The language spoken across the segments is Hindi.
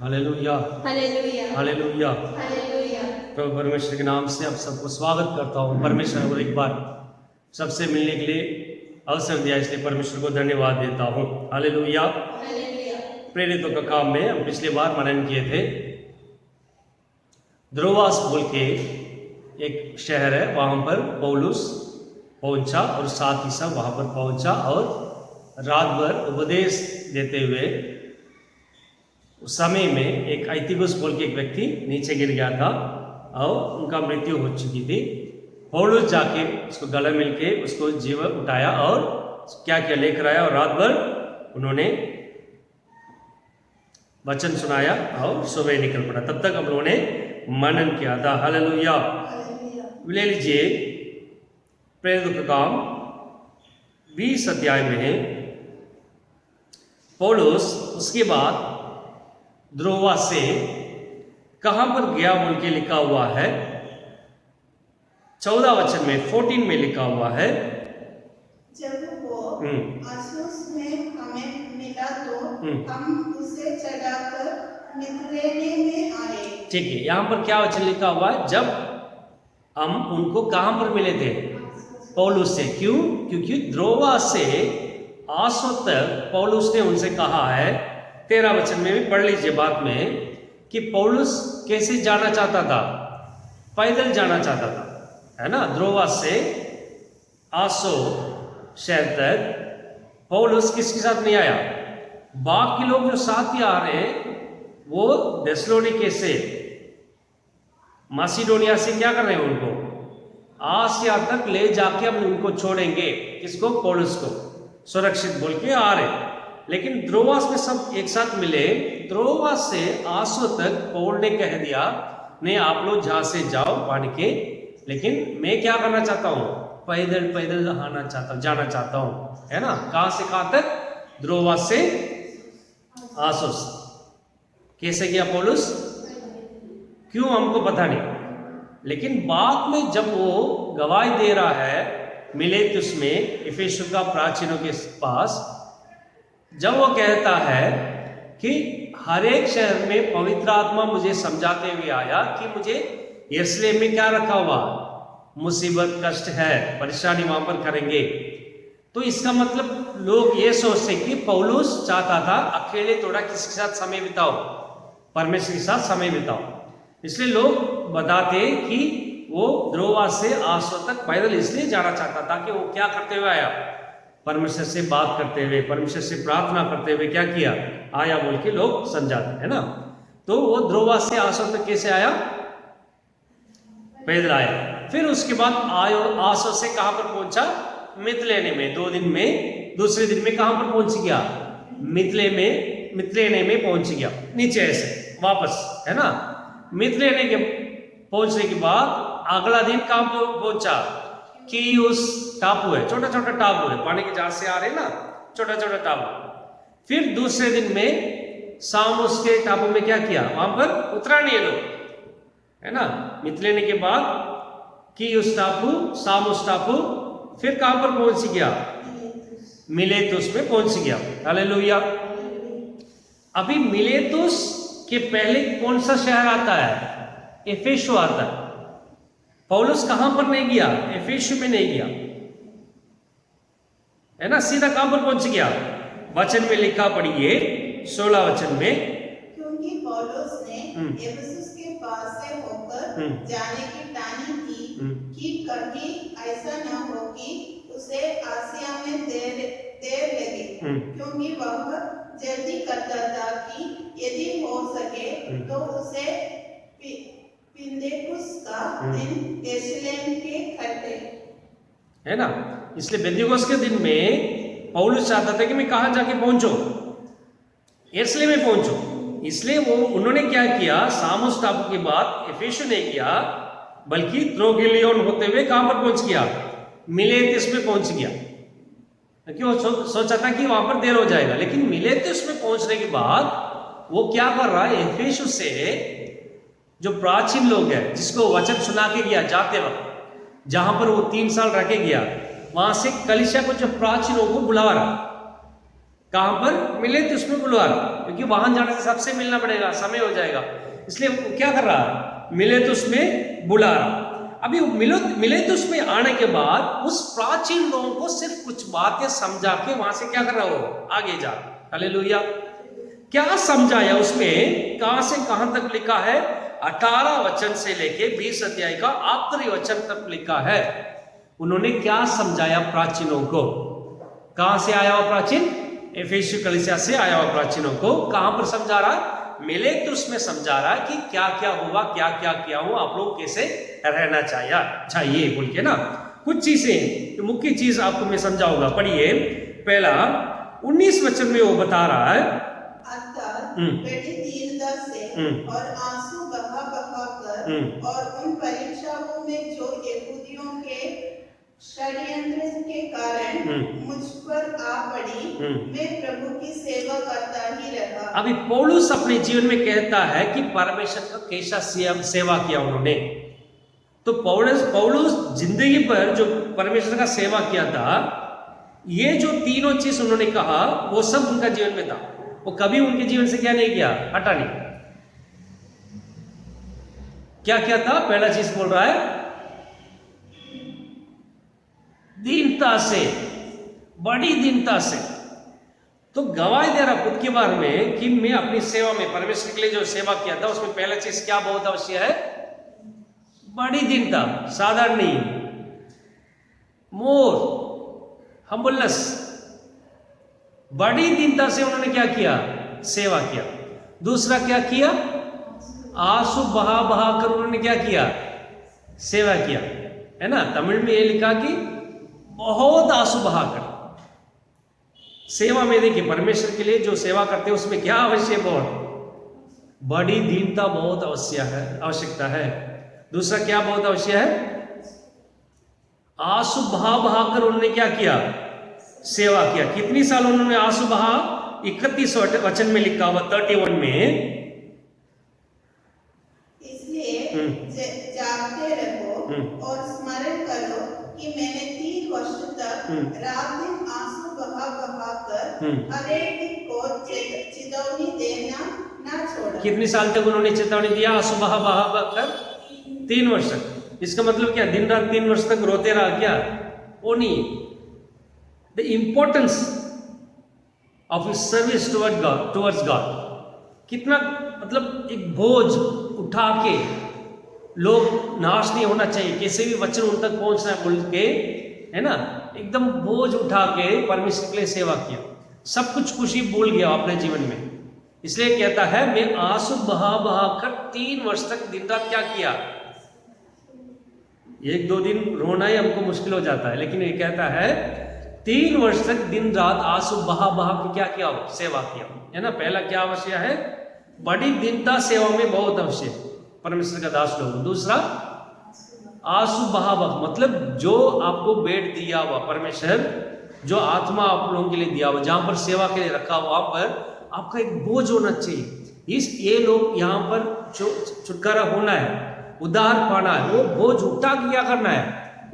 Hallelujah, hallelujah, hallelujah. हालेलुया। प्रभु परमेश्वर के नाम से आप सबको स्वागत करता हूँ। परमेश्वर को एक बार सबसे मिलने के लिए अवसर दिया, इसलिए परमेश्वर को धन्यवाद देता हूँ। हालेलुया। हालेलुया। प्रेरितों का काम में हम पिछले बार मनन किए थे। द्रोवास बोल के एक शहर है, वहाँ पर पौलुस पहुंचा और साथ ही सब वहाँ पर पहुंचा और रात भर उपदेश देते हुए उस समय में एक ऐतिगुस बोल के एक व्यक्ति नीचे गिर गया था और उनका मृत्यु हो चुकी थी। पौलुस जाके उसको गले मिल के उसको जीवन उठाया और क्या क्या लेकर आया और रात भर उन्होंने वचन सुनाया और सुबह निकल पड़ा। तब तक हम लोगों ने मनन किया था। हालेलुया। ले लीजिए प्रेरितों का काम 20 अध्याय में है। पौलुस उसके बाद द्रोवा से कहां पर गया बोल के लिखा हुआ है 14 वचन में 14 में लिखा हुआ है। जब वो अस्सुस में हमें मिला तो हम उसे चढ़ाकर मितलेने में आए। ठीक है, यहां पर क्या वचन लिखा हुआ है? जब हम उनको कहां पर मिले थे? पौलुस से। क्यों? क्योंकि द्रोवा से आसो तक पौलुस ने उनसे कहा है। 13 वचन में भी पढ़ लीजिए बाद में कि पौलुस कैसे जाना चाहता था? पैदल जाना चाहता था, है ना। द्रोवा से आसो शहर तक पौलुस किसके साथ नहीं आया? बाकी लोग जो साथ ही आ रहे हैं वो थेसलोनिके से, मासिडोनिया से क्या कर रहे हैं? उनको आसिया तक ले जाके हम उनको छोड़ेंगे। किसको? पौलुस को सुरक्षित बोल के आ रहे। लेकिन द्रोवास में सब एक साथ मिले। द्रोवास से आसो तक पौल ने कह दिया नहीं, आप लोग जहां से जाओ पानी के, लेकिन मैं क्या करना चाहता हूं? पैदल पैदल आना चाहता हूं, जाना चाहता हूं, है ना। कहां से कहां तक? द्रोवास से आसोस। कैसे गया पौलुस? क्यों हमको पता नहीं, लेकिन बाद में जब वो गवाही दे रहा है मिलेतुस में, इफिसुस का प्राचीनों के पास, जब वो कहता है कि हर एक शहर में पवित्र आत्मा मुझे समझाते हुए आया कि मुझे यरूशलेम में क्या रखा हुआ? मुसीबत, कष्ट है, परेशानी वहां पर करेंगे। तो इसका मतलब लोग ये सोचते कि पौलुस चाहता था अकेले थोड़ा किसके साथ समय बिताओ? परमेश्वर के साथ समय बिताओ। इसलिए लोग बताते कि वो द्रोवा से आसो तक पैदल इसलिए जाना चाहता था कि वो क्या करते हुए आया? परमेश्वर से बात करते हुए, परमेश्वर से प्रार्थना करते हुए क्या किया? आया बोल के लोग समझाते, है ना। तो वो द्रोवा से आसो तक कैसे आया? पैदल आया। फिर उसके बाद आयो आसो से कहां पर पहुंचा? मितलेने में। 2 दिन में, दूसरे दिन में कहां पर पहुंच गया? मितलेने में पहुंच गया। नीचे ऐसे वापस, है ना। मितलेने के पहुंचने के बाद अगला दिन कहां पहुंचा? कीयुस टापू है, छोटा छोटा टापू है, पानी के जहाज से आ रहे ना, छोटा छोटा टापू। फिर दूसरे दिन में सामुस के टापू में क्या किया? वहां पर उतरा नहीं है लोग, है ना। मितलेने के बाद कीयुस टापू, सामुस टापू, फिर कहां पर पहुंच गया? मिलेतुस में पहुंच गया। हालेलुया। अभी मिलेतुस के पहले कौन सा शहर आता है? एफेसु आता है। पौलुस कहां पर नहीं गया? एफेसु में नहीं गया, है ना। सीधा कहां पर पहुंच गया? वचन में लिखा, पढ़िए 16 वचन में। क्योंकि पौलुस ने एफेसुस के पास से होकर जाने की ठानी थी कि कभी ऐसा न हो कि उसे आसिया में देर लगे, क्योंकि वह जल्दी करता था कि यदि हो सके तो उसे पिन्तेकुस्त का दिन यरूशलेम के खड़े, है ना। इसलिए पेंतिकुस्त के दिन में पौलुस चाहता था कि मैं कहां जाके पहुंचो? यरूशलेम में पहुंचो। इसलिए वो उन्होंने क्या किया? सामुस टापू के बाद एफेसु नहीं किया, बल्कि त्रोगिलियोन होते हुए कहां पर पहुंच गया? मिलेतुस में पहुंच गया। क्यों? सोचा था कि वहां पर देर हो जाएगा। लेकिन मिलेतुस में पहुंचने के बाद वो क्या कर रहा है? एफेसु से जो प्राचीन लोग हैं, जिसको वचन सुना के गया जाते वक्त, जहां पर वो 3 साल रह के गया, वहां से कलीसिया को, जो प्राचीनों को बुला रहा, कहां पर? मिलेतुस में बुला रहा, क्योंकि वहां जाने से सबसे मिलना पड़ेगा, समय हो जाएगा, इसलिए वो क्या कर रहा है? मिलेतुस में बुला रहा। अभी मिलेतुस में आने के बाद उस प्राचीन लोगों को सिर्फ कुछ बातें समझा के वहां से क्या कर रहा हो? आगे जा। हालेलुया। क्या समझाया उसमें? कहां से कहां तक लिखा है? 18 वचन से लेके 20 अध्याय का आखिरी वचन तक लिखा है। उन्होंने क्या समझाया प्राचीनों को? कहां से आया हुआ प्राचीन? एफेसी कलीसिया से आया हुआ प्राचीनों को कहां पर समझा रहा? मिलेतुस में समझा रहा कि क्या क्या हुआ, क्या क्या किया हुआ, आप लोग कैसे रहना चाहिए बोल के ना कुछ चीजें, मुख्य चीज आपको मैं समझाऊंगा। पढ़िए, पहला 19 वचन में वो बता रहा है, अर्थात बेटी दीनता से और आंसू बहा बहा कर और उन परीक्षाओं में जो यहूदियों के षड्यंत्र के कारण मुझ पर आ पड़ी, मैं प्रभु की सेवा करता ही रहा। अभी पौलुस अपने जीवन में कहता है कि परमेश्वर का कैसा सेवा किया उन्होंने। तो पौलुस जिंदगी पर जो परमेश्वर का सेवा किया था, ये जो तीनों चीज उन्होंने कहा वो सब उनका जीवन में था। वो कभी उनके जीवन से क्या नहीं किया? हटा नहीं। क्या क्या था? पहला चीज बोल रहा है, दीनता से, बड़ी दीनता से। तो गवाही दे रहा खुद के बारे में कि मैं अपनी सेवा में परमेश्वर के लिए जो सेवा किया था उसमें पहला चीज क्या बहुत अवश्य है? बड़ी दीनता, साधारण नहीं, मोर हम्बलनेस, बड़ी दीनता से उन्होंने क्या किया? सेवा किया। दूसरा क्या किया? आंसू बहा बहा कर उन्होंने क्या किया? सेवा किया, है ना। तमिल में ये लिखा कि बहुत आंसू बहाकर सेवा में। देखिए, परमेश्वर के लिए जो सेवा करते हैं उसमें क्या अवश्य? बहुत बड़ी दीनता बहुत आवश्यकता है। दूसरा क्या बहुत अवश्य है? आंसू बहा बहाकर उन्होंने क्या किया? सेवा किया। कितनी साल उन्होंने आंसू बहा? 31 वचन में लिखा हुआ 31 में, इसलिए जागते रहो और स्मरण करो कि मैंने 3 वर्ष तक रात दिन आंसू बहा बहा कर हर एक को चेतावनी देना ना छोड़ा। कितने साल तक उन्होंने चेतावनी दिया? आंसू बहा बहा कर 3 वर्ष तक। इसका मतलब क्या दिन रात 3 वर्ष तक रोते रहा क्या? वो नहीं। The importance of his service towards God, कितना मतलब एक बोझ उठा के, लोग नाश नहीं होना चाहिए, कैसे भी वचन उन तक पहुंचना है बोल के, है ना, एकदम बोझ उठा के परमेश्वर के लिए सेवा किया। सब कुछ खुशी भूल गया अपने जीवन में। इसलिए कहता है मैं आंसू बहा बहा कर 3 वर्ष तक दिन रात क्या किया? 1-2 दिन रोना ही हमको मुश्किल हो जाता है, लेकिन ये कहता है 3 वर्ष तक दिन रात आंसू बहा बहा के क्या किया? सेवा किया, है ना। पहला क्या अवश्य है? बड़ी दीनता सेवा में बहुत अवश्य परमेश्वर का दास लोग। दूसरा आंसू बहा बहा, मतलब जो आपको बेड दिया हुआ परमेश्वर, जो आत्मा आप लोगों के लिए दिया हुआ, जहां पर सेवा के लिए रखा हुआ, वहां पर आपका एक बोझ होना चाहिए। ये लोग यहाँ पर छुटकारा होना है, उद्धार पाना है, वो बोझ उठा के क्या करना है?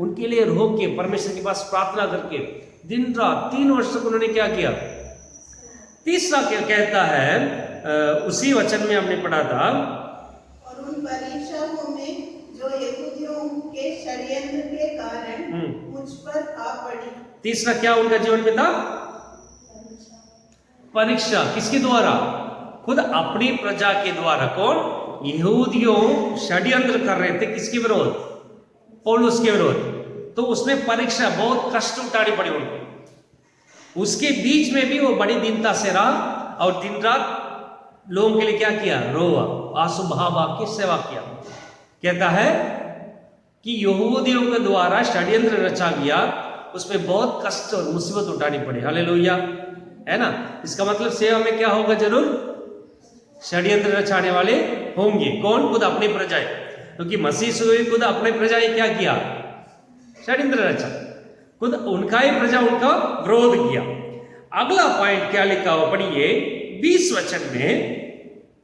उनके लिए रो के परमेश्वर के पास प्रार्थना करके दिन रात 3 वर्ष तक उन्होंने क्या किया? तीसरा क्या कहता है? उसी वचन में हमने पढ़ा था, और उन परीक्षाओं में जो यहूदियों के षड्यंत्र के कारण मुझ पर आ पड़ी। तीसरा क्या उनका जीवन में था? परीक्षा। किसके द्वारा? खुद अपनी प्रजा के द्वारा। कौन? यहूदियों षड्यंत्र कर रहे थे किसके विरोध? पौलुस के विरोध। तो उसमें परीक्षा, बहुत कष्ट उठानी पड़ी उनको। उसके बीच में भी वो बड़ी दीनता से रहा और दिन रात लोगों के लिए क्या किया? रोआ, आंसू बहा बहा की सेवा किया। कहता है कि यहूदियों के द्वारा षड्यंत्र रचा गया, उसमें बहुत कष्ट और मुसीबत उठानी पड़ी। हालेलुया, है ना। इसका मतलब सेवा में क्या होगा? जरूर षड्यंत्र रचाने वाले होंगे। कौन? खुद अपनी प्रजाएं, क्योंकि मसीह से खुद अपने प्रजाएं क्या किया? षड्यंत्र रचा, खुद उनका ही प्रजा उनका विरोध किया। अगला पॉइंट क्या लिखा हुआ? पढ़िए 20 वचन में,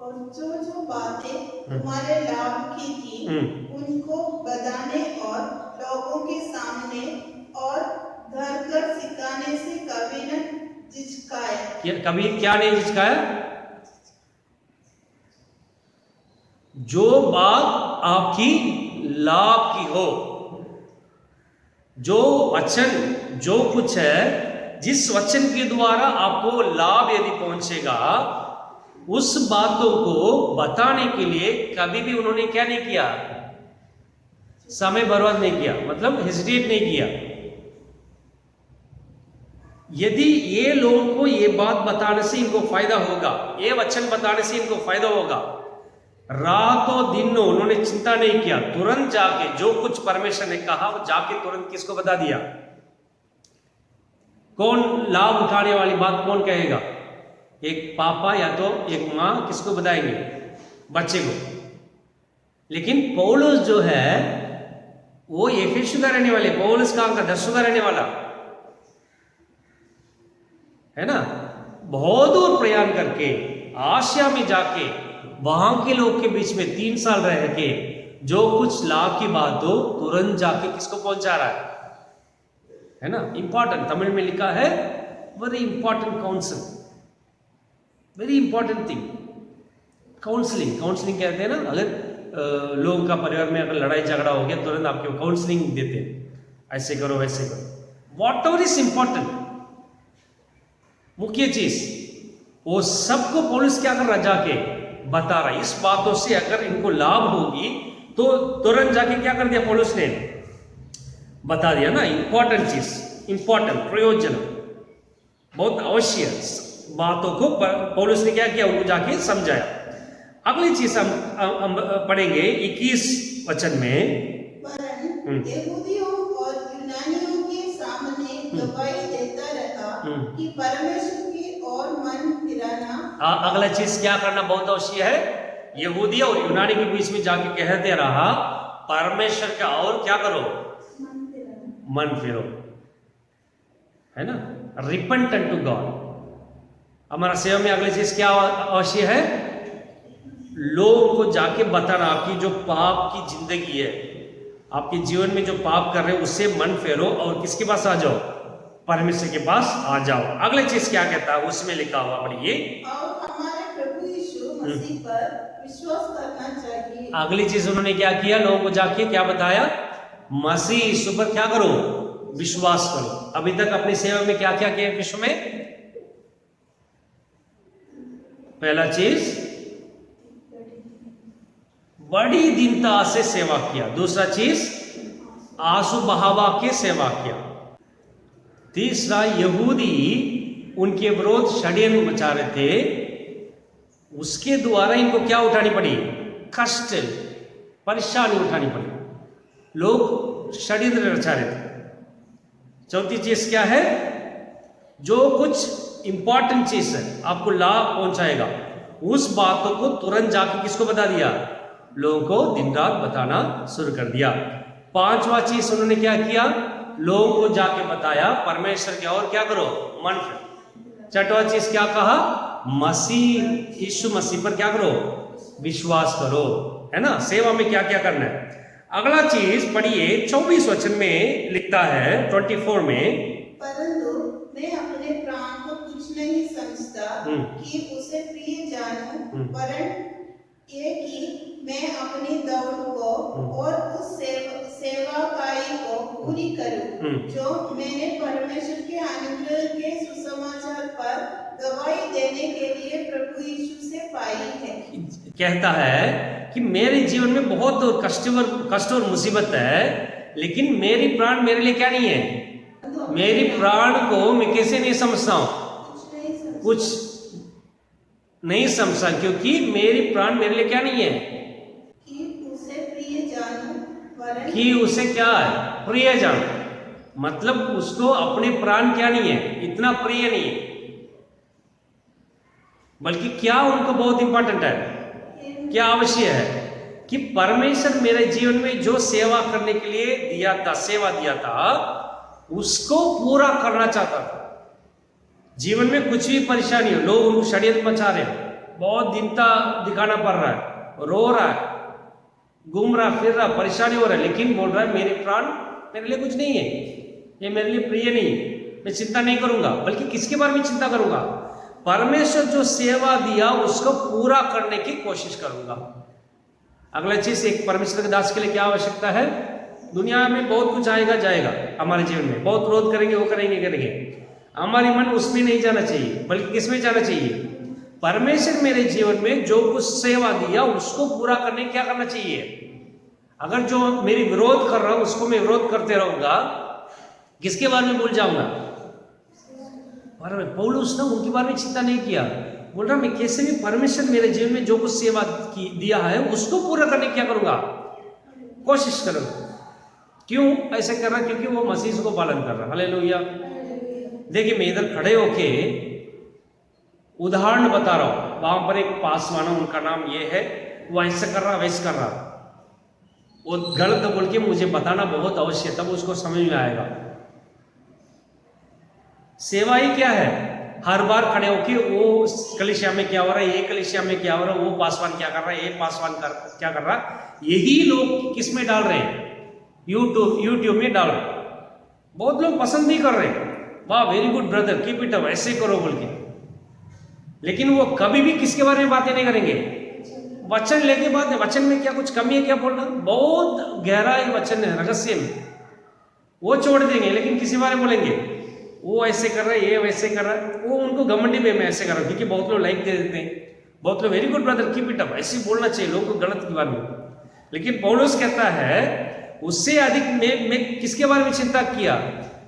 और जो बातें तुम्हारे लाभ की थी उनको बताने और लोगों के सामने और धर कर सिखाने से कभी न झिझकाया। कभी क्या नहीं झिझकाया? जो बात आपकी लाभ की हो, जो वचन, जो कुछ है, जिस वचन के द्वारा आपको लाभ यदि पहुंचेगा, उस बातों को बताने के लिए कभी भी उन्होंने क्या नहीं किया? समय बर्बाद नहीं किया, मतलब हेजिटेट नहीं किया। यदि ये लोगों को ये बात बताने से इनको फायदा होगा, ये वचन बताने से इनको फायदा होगा, रातों दिनों उन्होंने चिंता नहीं किया, तुरंत जाके जो कुछ परमेश्वर ने कहा वो जाके तुरंत किसको बता दिया? कौन लाभ उठाने वाली बात कौन कहेगा? एक पापा या तो एक माँ किसको बताएंगे? बच्चे को। लेकिन पौलुस जो है वो एफेसु का रहने वाले, पौलुस कहाँ का? दर्शु का रहने वाला है ना। बहुत दूर प्रयाण करके आसिया में जाके वहां के लोग के बीच में 3 साल रह के जो कुछ लाभ की बात हो तुरंत जाके किसको पहुंचा रहा है ना। इंपॉर्टेंट, तमिल में लिखा है very important council, very important thing. Counselling, counselling कहते हैं ना, अगर लोगों का परिवार में अगर लड़ाई झगड़ा हो गया तुरंत आपको काउंसलिंग देते हैं, ऐसे करो वैसे करो, वॉट एवर इज इंपॉर्टेंट, मुख्य चीज वो सबको पौलुस क्या कर रहा? जाके बता रहा। इस बातों से अगर इनको लाभ होगी तो तुरंत जाके क्या कर दिया पौलुस ने? बता दिया ना। इंपॉर्टेंट चीज, इंपॉर्टेंट, प्रयोजन, बहुत आवश्यक बातों को पौलुस ने क्या किया? उनको जाके समझाया। अगली चीज हम पढ़ेंगे 21 वचन में। वरन यहूदियों और यूनानियों के सामने गवाही देता रहा कि परमेश्वर की ओर मन फिराना। अगला चीज क्या करना बहुत आवश्यक है? यहूदी और यूनानी के बीच में जाके कहते रहा परमेश्वर का और क्या करो? मन फिरो, है ना। Repent unto God. हमारा सेवा में अगली चीज क्या आवश्यक है? लोगों को जाके बताना आपकी जो पाप की जिंदगी है, आपके जीवन में जो पाप कर रहे हो उससे मन फेरो और किसके पास आ जाओ? परमेश्वर के पास आ जाओ। अगली चीज क्या कहता है उसमें लिखा हुआ पढ़िए। और हमारे प्रभु यीशु मसीह पर विश्वास करना चाहिए। अगली चीज उन्होंने क्या किया? लोगों को जाके क्या बताया? मसीह यीशु पर क्या करो? विश्वास करो। अभी तक अपनी सेवा में क्या क्या किया विश्व में? पहला चीज बड़ी दीनता से सेवा किया, दूसरा चीज आंसू बहावा के सेवा किया, तीसरा यहूदी उनके विरोध षड्यंत्र मचा रहे थे, उसके द्वारा इनको क्या उठानी पड़ी? कष्ट, परेशानी उठानी पड़ी, लोग षड्यंत्र रचा रहे थे। चौथी चीज क्या है? जो कुछ इंपॉर्टेंट चीज है आपको लाभ पहुंचाएगा उस बातों को तुरंत जाके किसको बता दिया? लोगों को दिन रात बताना शुरू कर दिया। पांचवा चीज उन्होंने क्या किया? लोगों को जाके बताया परमेश्वर के और क्या करो? मन फिरो। छठवां चीज क्या कहा? मसीह, यीशु मसीह पर क्या करो? विश्वास करो, है ना। सेवा में क्या क्या करना है? अगला चीज पढ़िए 24 वचन में लिखता है 24 में। परंतु मैं अपने प्राण को कुछ नहीं समझता कि उसे प्रिय जानूं, वरन ये कि मैं अपनी दौड़ को और उस सेवाकाई को पूरी करूं जो मैंने परमेश्वर के अनुग्रह के सुसमाचार पर गवाही देने के लिए प्रभु यीशु से पाई है। कहता है कि मेरे जीवन में बहुत कष्ट और मुसीबत है, लेकिन मेरी प्राण मेरे लिए क्या नहीं है? मेरी प्राण को मैं कैसे नहीं समझता हूं? कुछ नहीं समझता, क्योंकि मेरी प्राण मेरे लिए क्या नहीं है? कि उसे प्रिय जानूं, वरन कि उसे क्या है? प्रिय जान, मतलब उसको अपने प्राण क्या नहीं है? इतना प्रिय नहीं है, बल्कि क्या उनको बहुत इंपॉर्टेंट है, क्या आवश्यक है कि परमेश्वर मेरे जीवन में जो सेवा करने के लिए दिया था, सेवा दिया था, उसको पूरा करना चाहता था। जीवन में कुछ भी परेशानी हो, लोग उनको षड्यंत्र मचा रहे हैं, बहुत दीनता दिखाना पड़ रहा है, रो रहा है, घूम रहा फिर रहा, परेशानी हो रहा है, लेकिन बोल रहा है मेरे प्राण मेरे लिए कुछ नहीं है, ये मेरे लिए प्रिय नहीं है। मैं चिंता नहीं करूंगा, बल्कि किसके बारे में चिंता करूंगा? परमेश्वर जो सेवा दिया उसको पूरा करने की कोशिश करूंगा। अगला चीज, एक परमेश्वर के दास के लिए क्या आवश्यकता है? दुनिया में बहुत कुछ आएगा जाएगा, हमारे जीवन में बहुत विरोध करेंगे, वो करेंगे। हमारी मन उसमें नहीं जाना चाहिए, बल्कि किसमें जाना चाहिए? परमेश्वर मेरे जीवन में जो कुछ सेवा दिया उसको पूरा करने क्या करना चाहिए? अगर जो मेरी विरोध कर रहा हूं उसको मैं विरोध करते रहूंगा, किसके बारे में भूल जाऊंगा? पौलुस ने उनके बारे में चिंता नहीं किया, बोल रहा मैं कैसे भी परमेश्वर मेरे जीवन में जो कुछ सेवा दिया है उसको पूरा करने क्या करूंगा? कोशिश करूंगा। क्यों ऐसे कर रहा? क्योंकि वो मसीह को पालन कर रहा। हालेलुया। देखिए, मैं इधर खड़े होके उदाहरण बता रहा हूं। वहां पर एक पासवान है, उनका नाम ये है, वो ऐसे कर रहा वैसे कर रहा, वो गलत बोल के मुझे बताना बहुत आवश्यक, तब उसको समझ में आएगा। सेवा ही क्या है? हर बार खड़े होके वो कलीसिया में क्या हो रहा है, ये कलीसिया में क्या हो रहा है, वो पासवान क्या कर रहा है, ये पासवान क्या कर रहा है, यही लोग किस में डाल रहे हैं? यूट्यूब में डाल रहे हैं। बहुत लोग पसंद नहीं कर रहे, वाह very good brother, keep it up, ऐसे करो बोल के। लेकिन वो कभी भी किसके बारे में बातें नहीं करेंगे? वचन लेके बात है। वचन में क्या कुछ कमी है क्या बोलना? बहुत गहरा एक वचन है, रहस्य में, वो छोड़ देंगे। लेकिन किसी बारे में बोलेंगे वो ऐसे कर रहा है, ये वैसे कर रहा है, वो उनको घमंडी वे में ऐसे कर रहा है, क्योंकि बहुत लोग लाइक दे देते हैं, बहुत लोग very good brother keep it up, ऐसे बोलना चाहिए लोगों को गलत के बारे में। लेकिन पौलुस कहता है उससे अधिक मैं किसके बारे में चिंता किया?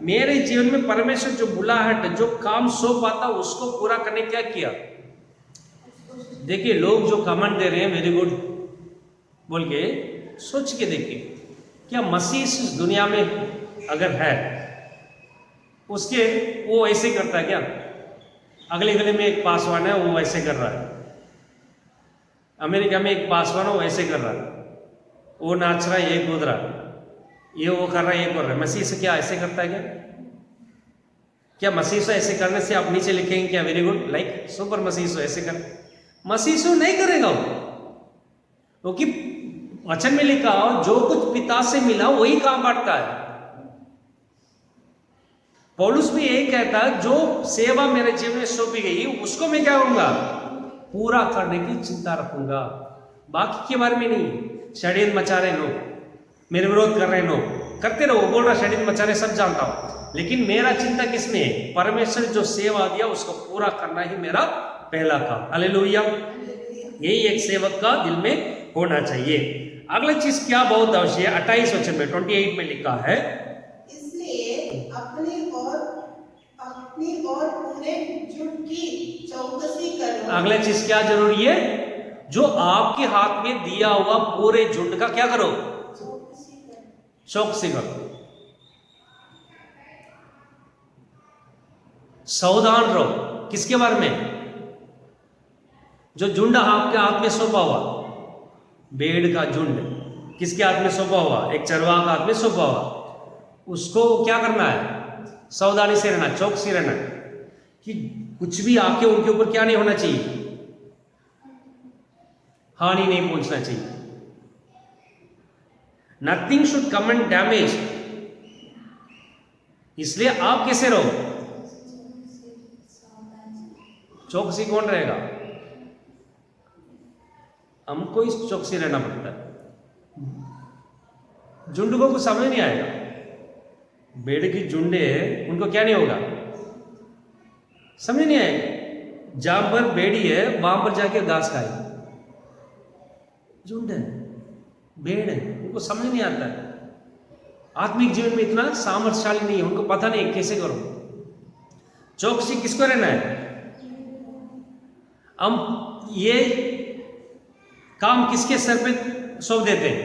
मेरे जीवन में परमेश्वर जो बुलाहट, जो काम सौंप आता उसको पूरा करने क्या किया? देखिए, लोग जो कमेंट दे रहे हैं वेरी गुड बोल के, सोच के देखिए, क्या मसीह इस दुनिया में अगर है उसके वो ऐसे करता है क्या? अगले गले में एक पासवान है, वो ऐसे कर रहा है। अमेरिका में एक पासवान है, वो ऐसे कर रहा है, वो नाच रहा है, ये कूद रहा है, ये वो कर रहा है, ये कर रहा है। मसीह से क्या ऐसे करता है क्या? क्या मसीह से ऐसे करने से आप नीचे लिखेंगे क्या वेरी गुड लाइक सुपर मसीह से ऐसे कर? मसीह से नहीं करेगा वो, क्योंकि वचन में लिखा जो कुछ पिता से मिला वही काम बांटता है। पौलुस भी यही कहता है, जो सेवा मेरे जीवन में सौंपी गई उसको मैं क्या करूंगा? पूरा करने की चिंता रखूंगा, बाकी के बारे में नहीं। षड्यंत्र मचा रहे लोग, मेरे विरोध कर रहे लोग, करते रहो, बोल रहा षड्यंत्र मचा रहे, सब जानता हूं, लेकिन मेरा चिंता किसमें है? परमेश्वर जो सेवा दिया उसको पूरा करना ही मेरा पहला काम। हालेलुया। यही एक सेवक का दिल में होना चाहिए। अगला चीज क्या बहुत आवश्यक है? 28 वचन में 28 में लिखा है, इसलिए अपनी और पूरे जुट की चौकसी करो। अगला चीज क्या जरूरी है? जो आपके हाथ में दिया हुआ पूरे झुंड का क्या करो? चौकसी करो, सावधान रहो। किसके बारे में? जो झुंड आपके हाथ में सौंपा हुआ, भेड़ का झुंड किसके हाथ में सौंपा हुआ? एक चरवाहा का हाथ में सौंपा हुआ, उसको क्या करना है? सावधानी से रहना, चौकसी रहना, कि कुछ भी आके उनके ऊपर क्या नहीं होना चाहिए? हानि नहीं पहुंचना चाहिए। Nothing should come and damage. इसलिए आप कैसे रहो? चौकसी कौन रहेगा? हमको इस चौकसी रहना पड़ता है। झुंड को कुछ समझ नहीं आएगा, भेड़ की झुंडे उनको क्या नहीं होगा? समझ नहीं आएगा। जहां पर भेड़ी है वहां पर जाके घास खाएगी, झुंड है, भेड़ है, उनको समझ नहीं आता है। आत्मिक जीवन में इतना सामर्थ्यशाली नहीं है, उनको पता नहीं कैसे करो। चौकसी किसको रहना है? हम ये काम किसके सर पे सौंप देते हैं?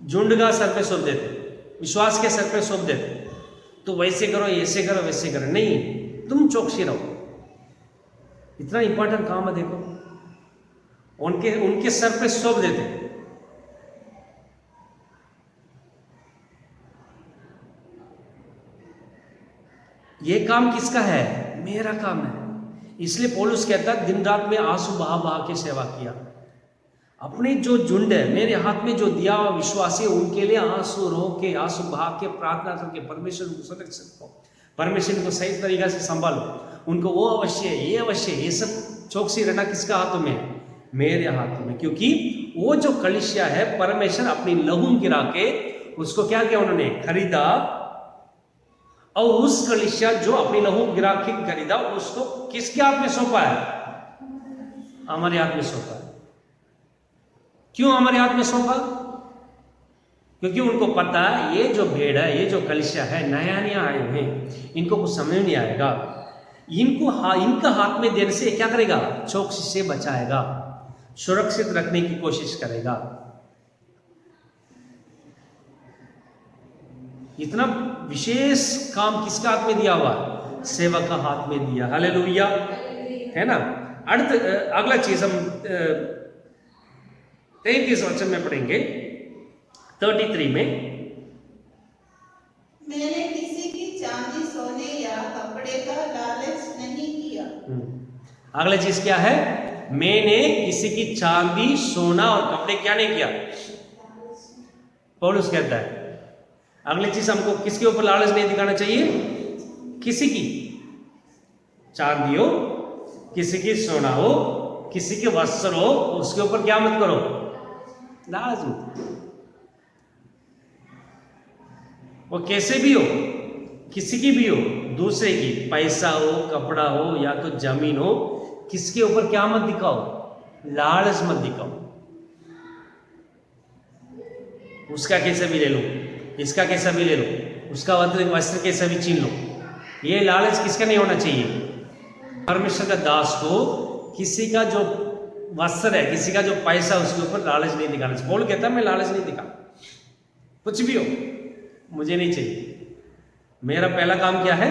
झुंड का सर पे सौंप देते, विश्वास के सर पे सौंप देते। तो वैसे करो, ऐसे करो, वैसे करो, नहीं, तुम चौकसी रहो। इतना इंपॉर्टेंट काम है, देखो, उनके सर पे सौंप देते। ये काम किसका है? मेरा काम है। इसलिए पौलुस कहता है दिन रात में आंसू बहा बहा के सेवा किया। अपने जो झुंड है, मेरे हाथ में जो दिया हुआ विश्वासी, उनके लिए आंसू रो के, आंसू बहा के, प्रार्थना करके परमेश्वर को सुरक्षित को परमेश्वर को सही तरीका से संभालो, उनको वो अवश्य है, ये अवश्य है, ये सब चौकसी रहना किसका हाथों में है? मेरे हाथों में। क्योंकि वो जो कलीसिया है परमेश्वर अपनी लहू गिरा के उसको क्या किया, उन्होंने खरीदा, और उस कलीसिया जो अपनी लहू गिरा के खरीदा उसको किसके हाथ में सौंपा है? हमारे हाथ में सौंपा है। क्यों हमारे हाथ में सौंपा? क्योंकि उनको पता है ये जो भेड़ है, ये जो कलीसिया है, नया नया आए हुए हैं, इनको कुछ समझ नहीं आएगा, इनका हाथ में देने से क्या करेगा? चौकसी से बचाएगा, सुरक्षित रखने की कोशिश करेगा। इतना विशेष काम किसका हाथ में दिया हुआ? सेवक का हाथ में दिया। हालेलुया, है ना। अगला चीज हम 33 वचन में पढ़ेंगे, 33 में। मैंने किसी की चांदी, सोने या कपड़े का लालच नहीं किया। अगला चीज क्या है? मैंने किसी की चांदी, सोना और कपड़े क्या नहीं किया? पौलुस कहता है। अगली चीज हमको किसके ऊपर लालच नहीं दिखाना चाहिए? किसी की चांदी हो, किसी की सोना हो, किसी के वस्त्र हो, उसके ऊपर क्या मत करो? लालच मत। वो कैसे भी हो, किसी की भी हो, दूसरे की, पैसा हो, कपड़ा हो या तो जमीन हो, किसके ऊपर क्या मत दिखाओ? लालच मत दिखाओ। उसका कैसा भी ले लो, इसका कैसा भी ले लो, उसका वस्त्र कैसा भी छीन लो, ये लालच किसका नहीं होना चाहिए? परमेश्वर का दास को किसी का जो वस्त्र है, किसी का जो पैसा, उसके ऊपर लालच नहीं दिखाना चाहिए। पौलुस कहता है मैं लालच नहीं दिखा, कुछ भी हो मुझे नहीं चाहिए। मेरा पहला काम क्या है?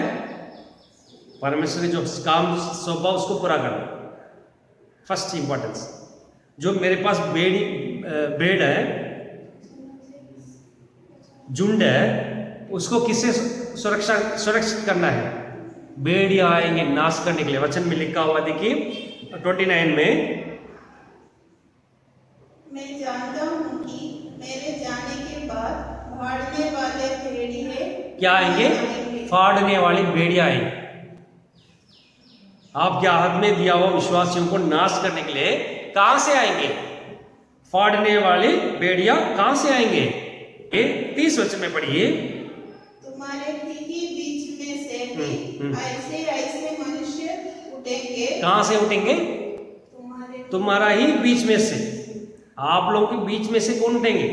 परमेश्वर ने जो काम सौंपा उसको पूरा करना, फर्स्ट इंपॉर्टेंस। जो मेरे पास भेड़ है, झुंड है, उसको किससे सुरक्षित करना है? भेड़िया आएंगे नाश करने के लिए। वचन में लिखा हुआ देखिए 29 में, मैं जानता हूँ कि मेरे जाने के बाद फाड़ने वाले भेड़िए क्या आएंगे? फाड़ने वाली भेड़िया आएंगे। आपके हाथ में दिया हुआ विश्वासियों को नाश करने के लिए कहां से आएंगे? फाड़ने वाली भेड़िया कहां से आएंगे? 30 वचन में पढ़िए, तुम्हारे ठीक ही बीच में से भी ऐसे ऐसे मनुष्य उठेंगे। कहां से उठेंगे? तुम्हारा ही बीच में से। आप लोगों के बीच में से कौन उठेंगे?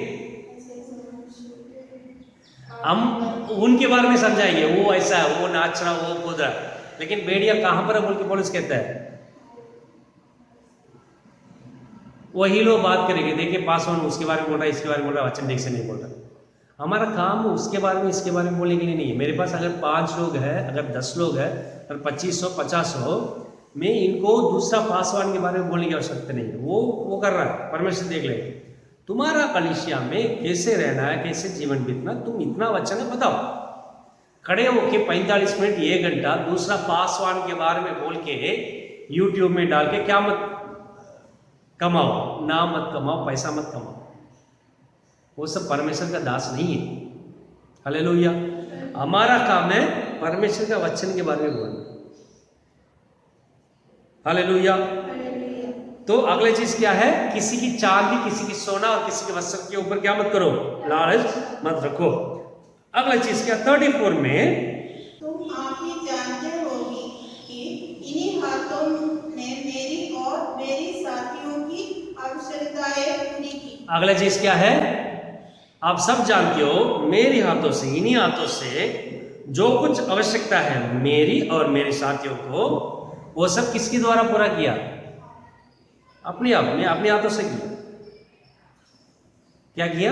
हम उनके बारे में समझाएंगे, वो ऐसा है, वो नाच रहा, वो कूद रहा, लेकिन भेड़िया कहां पर है बोल के पौलुस कहता है। वही लोग बात करेंगे, देखिए पासवान उसके बारे में बोल रहा है, इसके बारे में बोल रहा है, वचन ठीक से नहीं बोल रहा। हमारा काम उसके बारे में, इसके बारे में बोलने के लिए नहीं है। मेरे पास अगर 5 लोग हैं, अगर 10 लोग हैं, अगर 25 हो, 50 हो, मैं इनको दूसरा पासवान के बारे में बोलने की आवश्यकता नहीं है। वो कर रहा है, परमेश्वर देख ले। तुम्हारा कलीसिया में कैसे रहना है, कैसे जीवन बीतना, तुम इतना वचन है बताओ। खड़े होके 45 मिनट, 1 घंटा दूसरा पासवान के बारे में बोल के यूट्यूब में डाल के क्या मत कमाओ, नाम मत कमाओ, पैसा मत कमाओ। वो सब परमेश्वर का दास नहीं है। हालेलुया। हमारा काम है परमेश्वर का वचन के बारे में बोलना। हालेलुया। तो अगली चीज क्या है? किसी की चांदी, किसी की सोना और किसी के वस्त्र के ऊपर क्या मत करो? लालच मत रखो। अगला चीज क्या? 34 में, तुम आप ही जानते होगी कि इन्हीं हाथों ने मेरी और मेरी साथियों की आवश्यकताएं पूरी की। अगला चीज क्या है? आप सब जानते हो, मेरे हाथों से, इन्हीं हाथों से जो कुछ आवश्यकता है मेरी और मेरे साथियों को, वो सब किसके द्वारा पूरा किया? अपने हाथों से किया। क्या किया?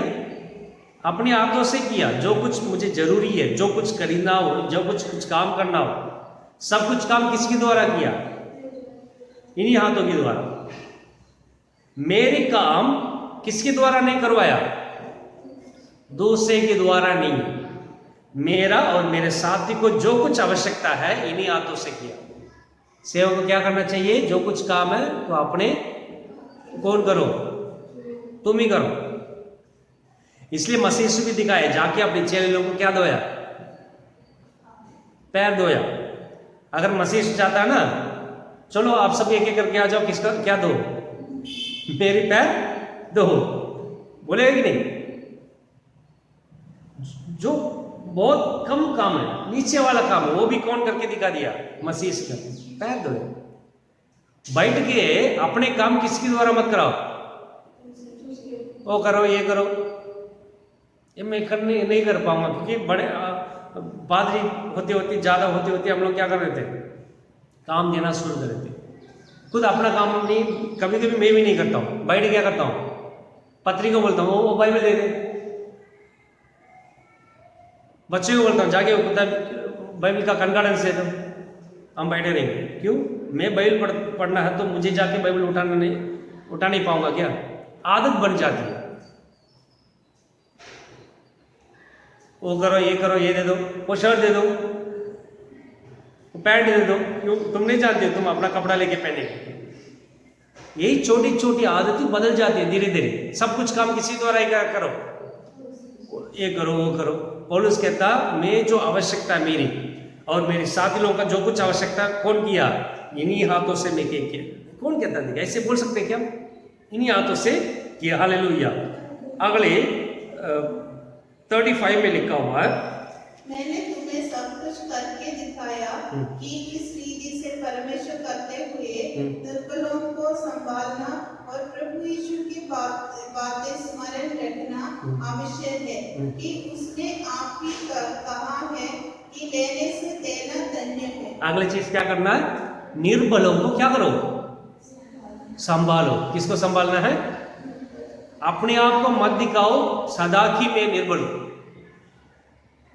अपने हाथों से किया। जो कुछ मुझे जरूरी है, जो कुछ खरीदना हो, जो कुछ काम करना हो, सब कुछ काम किसके द्वारा किया? इन्हीं हाथों के द्वारा। मेरे काम किसके द्वारा नहीं करवाया? दूसरे के द्वारा नहीं। मेरा और मेरे साथी को जो कुछ आवश्यकता है इन्हीं हाथों से किया। सेवक को क्या करना चाहिए? जो कुछ काम है तो अपने कौन करो? तुम ही करो। इसलिए मसीह यीशु भी दिखाए, जाके अपने चेले लोगों को क्या दोया? पैर धोया। अगर मसीह चाहता ना, चलो आप सब एक एक करके आ जाओ, किसका क्या दो, मेरे पैर दो, बोलेगा कि नहीं? जो बहुत कम काम है, नीचे वाला काम है, वो भी कौन करके दिखा दिया? मसीह का पैर धोए। बैठ के अपने काम किसके द्वारा मत कराओ, वो करो ये करो, ये मैं करने नहीं कर पाऊंगा, क्योंकि बड़े पादरी होते होते ज़्यादा होते होते हम लोग क्या कर रहे थे, काम देना शुरू कर रहे थे। खुद अपना काम नहीं, कभी कभी मैं भी नहीं करता हूँ, बैठ क्या करता हूँ, पत्री को बोलता हूँ वो बाइबल दे दे, बच्चे को बोलता हूँ जाके बाइबल का कंकॉर्डेंस दे दो, हम बैठे रहेंगे। क्यों? मैं बाइबल पढ़ना है तो मुझे जाके बाइबल उठा नहीं पाऊंगा क्या? आदत बन जाती है, वो करो ये करो, ये दे दो, वो शर्ट दे दो, वो पैंट दे दो, क्यों? तुम नहीं जानते तुम अपना कपड़ा लेके पहनेंगे। यही छोटी छोटी आदतें बदल जाती है धीरे धीरे। सब कुछ काम किसी द्वारा ही क्या करो, ये करो वो करो। पौलुस कहता मैं जो आवश्यकता है मेरी और मेरे साथी लोगों का जो कुछ आवश्यकता कौन किया, इन्हीं हाथों से मैं किया। कौन कहता था? ऐसे बोल सकते हैं क्या? इन्हीं हाथों से किया। हालेलुया। अगले 35 में लिखा हुआ है, मैंने तुम्हें सब कुछ करके दिखाया कि इस रीति से परमेश्वर करते हुए दुर्बलों को संभालना और प्रभु यीशु की बातें स्मरण रखना आवश्यक है कि उसने आप ही कहा है कि लेने से देना धन्य है। अगली चीज क्या करना है? निर्बलों को क्या करो? संभालो। किसको संभालना है? अपने आप को मत दिखाओ सदा की मैं निर्बल हूं,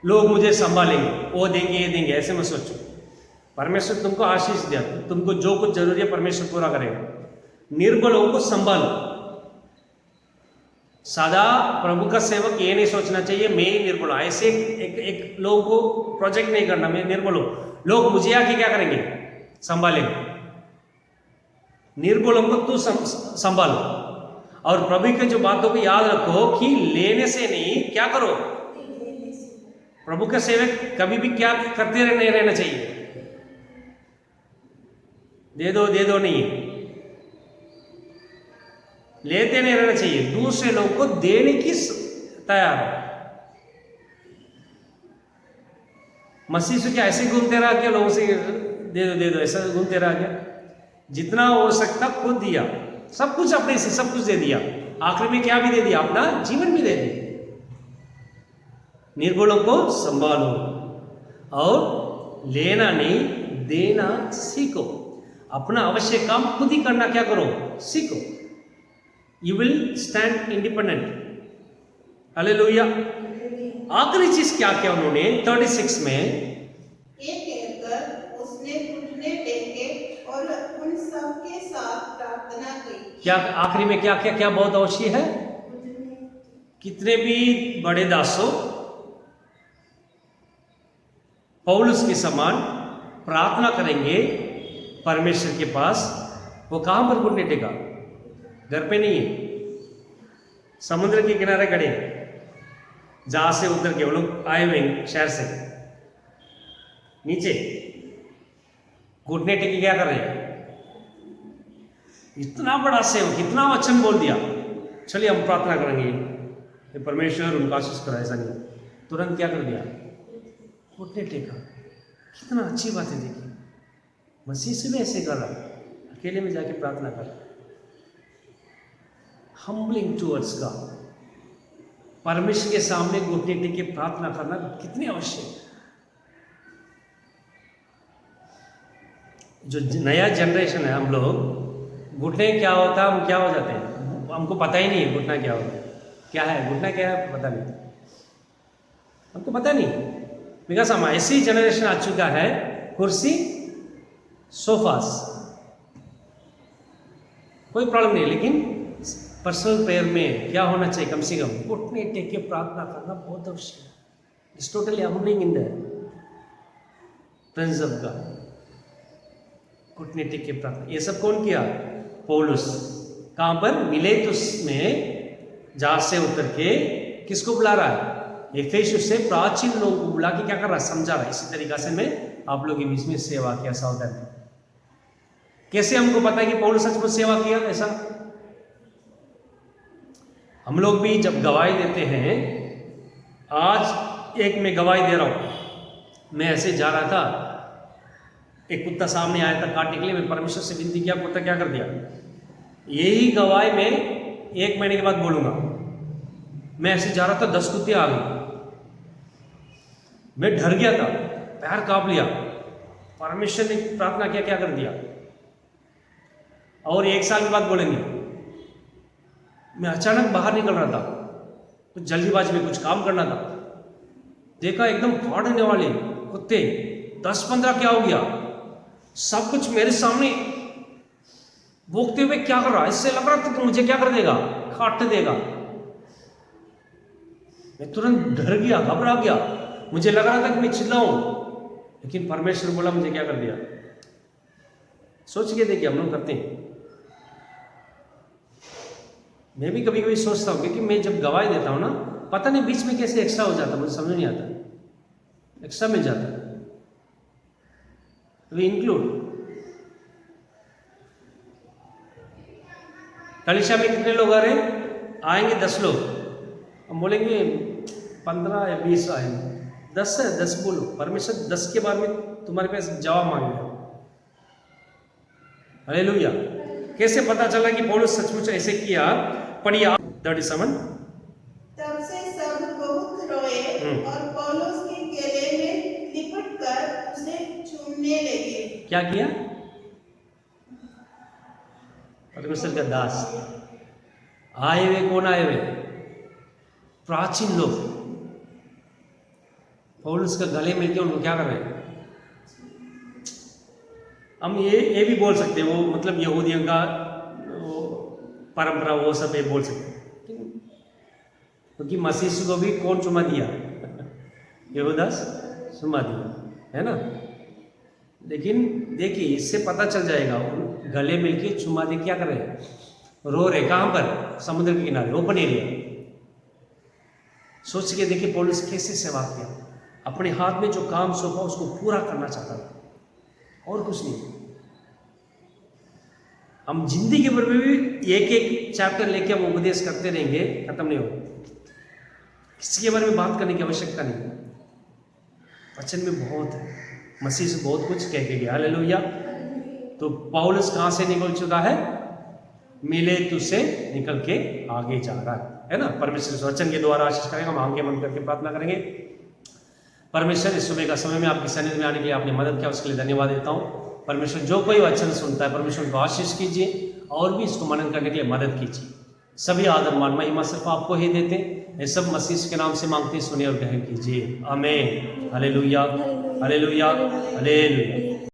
लोग मुझे संभालेंगे, वो देंगे ये देंगे, ऐसे मत सोचो। परमेश्वर तुमको आशीष दिया, तुमको जो कुछ जरूरी है परमेश्वर पूरा करेगा। निर्बलों को संभालो। सदा प्रभु का सेवक ये नहीं सोचना चाहिए मैं ही निर्बल हूं। ऐसे एक लोगों को प्रोजेक्ट नहीं करना मैं निर्बल हूं, लोग मुझे आके क्या करेंगे? संभालेंगे। निर्बलों को तू संभालो और प्रभु की जो बातों को याद रखो कि लेने से नहीं, क्या करो? प्रभु का सेवक कभी भी क्या करते नहीं रहना चाहिए, दे दो नहीं, लेते नहीं रहना चाहिए। दूसरे लोगों को देने की तैयार हो। मसीह से क्या ऐसे घूमते रहा क्या? लोगों से दे दो ऐसा घूमते रहा क्या? जितना हो सकता खुद दिया, सब कुछ अपने से सब कुछ दे दिया, आखिर में क्या भी दे दिया? अपना जीवन भी दे दिया। निर्बलों को संभालो और लेना नहीं देना सीखो। अपना आवश्यक काम खुद ही करना क्या करो? सीखो। You will stand independent. Hallelujah. आखिरी चीज क्या किया उन्होंने 36 में? ये कहकर उसने घुटने टेके और उन सब के साथ प्रार्थना की। क्या आखिरी में क्या क्या क्या बहुत आवश्यक है? कितने भी बड़े दासों पौलुस के समान प्रार्थना करेंगे परमेश्वर के पास। वो कहां पर घुटने टेका? घर पे नहीं है, समुद्र के किनारे खड़े, जहां से उतर के वो लोग आए हुए शहर से नीचे घुटने टेके क्या कर रहे हैं? इतना बड़ा सेवक, इतना वचन बोल दिया, चलिए हम प्रार्थना करेंगे कि परमेश्वर उनका आशीष कराए। ऐसा नहीं, तुरंत क्या कर दिया? घुटने टेका। कितना अच्छी बात है। देखिए मसीह से भी ऐसे कर रहा, अकेले में जाके प्रार्थना कर, हम्बलिंग टुवर्ड्स गॉड। परमेश्वर के सामने घुटने टेके प्रार्थना करना कितनी आवश्यक है। जो नया जनरेशन है, हम लोग घुटने क्या होता है, हम क्या हो जाते हैं, हमको पता ही नहीं है घुटना क्या होता है, क्या है घुटना, क्या है पता नहीं, हमको पता नहीं। बिकॉज हम ऐसी जनरेशन आ चुका है, कुर्सी सोफास कोई प्रॉब्लम नहीं, लेकिन पर्सनल प्रेयर में क्या होना चाहिए? कम से कम घुटने टेक के प्रार्थना करना बहुत आवश्यक है। It's totally humbling in the presence of God. घुटने टेक के प्रार्थना, ये सब कौन किया? पौलुस। कहां पर? मिलेतुस में, जहां से उतर के किसको बुला रहा है? एफेसुस से प्राचीन लोगों को बुला के क्या कर रहा है, समझा रहा है। इसी तरीका से मैं आप लोगों के बीच में सेवा किया सावधान। कैसे हमको पता है कि पौलुस सचमुच सेवा किया? ऐसा हम लोग भी जब गवाही देते हैं, आज एक मैं गवाही दे रहा हूं, मैं ऐसे जा रहा था, एक कुत्ता सामने आया था काटने के लिए, मैं परमेश्वर से विनती किया, कुत्ता क्या कर दिया। यही गवाही मैं 1 महीने के बाद बोलूंगा। मैं ऐसे जा रहा था, 10 कुत्ते आ गए, मैं डर गया था, पैर कांप लिया, परमेश्वर ने प्रार्थना किया, क्या कर दिया। और 1 साल के बाद बोलेंगे, मैं अचानक बाहर निकल रहा था, तो जल्दीबाजी में कुछ काम करना था, देखा एकदम फाड़ने वाले कुत्ते 10-15 क्या हो गया, सब कुछ मेरे सामने भोंकते हुए क्या कर रहा है। इससे लग रहा था कि मुझे क्या कर देगा, काट देगा। मैं तुरंत डर गया, घबरा गया, मुझे लग रहा था कि मैं चिल्लाऊं, लेकिन परमेश्वर बोला मुझे क्या कर दिया। सोच के देखिए, हम लोग करते हैं। मैं भी कभी कभी सोचता हूँ, क्योंकि मैं जब गवाही देता हूँ ना, पता नहीं बीच में कैसे एक्स्ट्रा हो जाता, मुझे समझ नहीं आता, एक्स्ट्रा मिल जाता है। वी इंक्लूड कलिशा में कितने लोग आ रहे हैं? आएंगे 10 लोग, हम बोलेंगे 15 या 20 आएंगे, 10 है 10 बोलो, परमेश्वर 10 के बारे में तुम्हारे पास जवाब मांगेगा। हालेलुया। कैसे पता चला कि पौलुस सचमुच ऐसे किया? पढ़िए 37। तब से सब बहुत रोए और पौलुस के गले में लिपटकर उसे चूमने लगे। क्या किया? परमेश्वर का दास आए हुए, कौन आए हुए? प्राचीन लोग पौलुस का गले मिलके उनको क्या कर रहे हैं? हम ये भी बोल सकते हैं, वो मतलब यहूदियों का वो परंपरा, वो सब ये बोल सकते हैं, क्योंकि मसीह को भी कौन चुमा दिया? यहूदास चुमा दिया, है ना। लेकिन देखिए, इससे पता चल जाएगा, गले मिलके चुमा दे क्या कर रहे हैं? रो रहे। कहां पर? समुद्र के किनारे, ओपन एरिया। सोच के देखिए पौलुस कैसे सेवा किया, अपने हाथ में जो काम सौंपा उसको पूरा करना चाहता था, और कुछ नहीं। हम जिंदगी भर में भी एक चैप्टर लेके हम उपदेश करते रहेंगे, खत्म नहीं होगा। किसी के बारे में बात करने की आवश्यकता नहीं, वचन में बहुत है, मसीह से बहुत कुछ कह के गया। हालेलुया। तो पौलुस कहां से निकल चुका है? मिलेतुस से निकल के आगे जा रहा है ना। परमेश्वर इस वचन के द्वारा आशीष करेंगे। हम आंखें बंद करके प्रार्थना करेंगे। परमेश्वर, इस सुबह का समय में आपकी सन्निधि में आने के लिए आपने मदद किया, उसके लिए धन्यवाद देता हूँ। परमेश्वर, जो कोई वचन सुनता है, परमेश्वर को आशीष कीजिए और भी इसको मनन करने के लिए मदद कीजिए। सभी आदर मान महिमा सिर्फ आपको ही देते हैं। ये सब मसीह के नाम से मांगते, सुने और ग्रहण कीजिए। आमीन। Hallelujah, hallelujah, hallelujah.